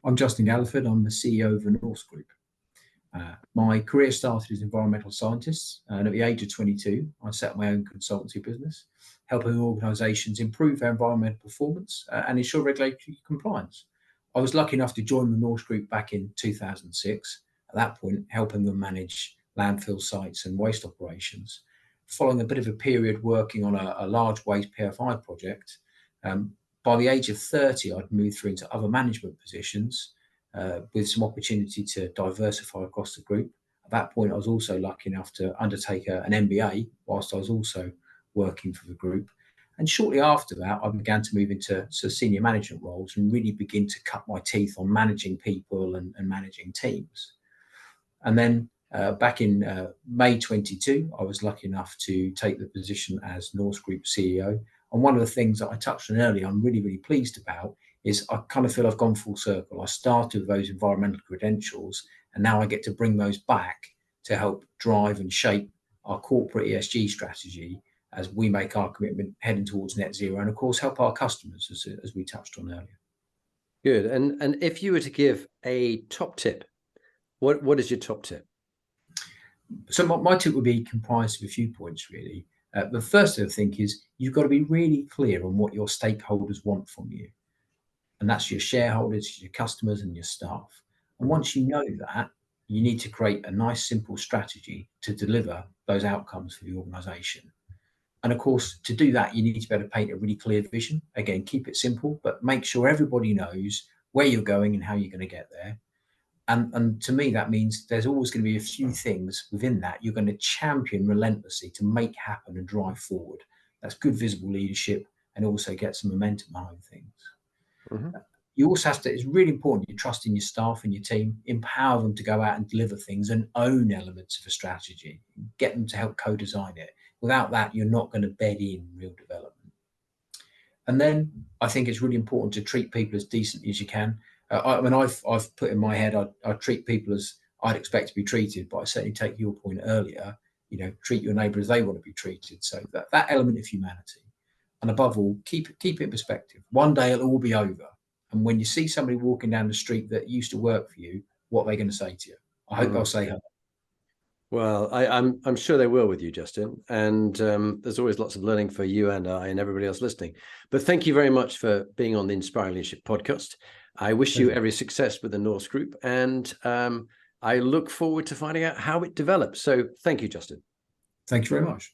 I'm Justin Galliford. I'm the CEO of the Norse Group. My career started as an environmental scientist, and at the age of 22, I set up my own consultancy business, helping organisations improve their environmental performance and ensure regulatory compliance. I was lucky enough to join the Norse Group back in 2006, at that point helping them manage landfill sites and waste operations. Following a bit of a period working on a large waste PFI project, by the age of 30, I'd moved through into other management positions with some opportunity to diversify across the group. At that point, I was also lucky enough to undertake an MBA whilst I was also working for the group. And shortly after that, I began to move into senior management roles and really begin to cut my teeth on managing people and managing teams. And then back in May 22, I was lucky enough to take the position as Norse Group CEO. And one of the things that I touched on earlier, I'm really, really pleased about, is I kind of feel I've gone full circle. I started with those environmental credentials, and now I get to bring those back to help drive and shape our corporate ESG strategy as we make our commitment heading towards net zero, and of course help our customers, as we touched on earlier. Good. And if you were to give a top tip, what is your top tip? So my tip would be comprised of a few points, really. The first thing I think is you've got to be really clear on what your stakeholders want from you. And that's your shareholders, your customers, and your staff. And once you know that, you need to create a nice, simple strategy to deliver those outcomes for the organisation. And of course, to do that, you need to be able to paint a really clear vision. Again, keep it simple, but make sure everybody knows where you're going and how you're going to get there. And to me, that means there's always going to be a few things within that you're going to champion relentlessly to make happen and drive forward. That's good visible leadership and also get some momentum behind things. Mm-hmm. You also have to, it's really important you trust in your staff and your team, empower them to go out and deliver things and own elements of a strategy, get them to help co-design it. Without that, you're not going to bed in real development. And then I think it's really important to treat people as decently as you can. I've put in my head, I treat people as I'd expect to be treated, but I certainly take your point earlier, treat your neighbour as they want to be treated. So that element of humanity. And above all, keep it in perspective. One day it'll all be over. And when you see somebody walking down the street that used to work for you, what are they going to say to you? I hope they'll say hello. Well, I'm sure they will with you, Justin. And there's always lots of learning for you and I and everybody else listening. But thank you very much for being on the Inspiring Leadership podcast. I wish you every success with the Norse Group, and I look forward to finding out how it develops. So thank you, Justin. Thank you very much.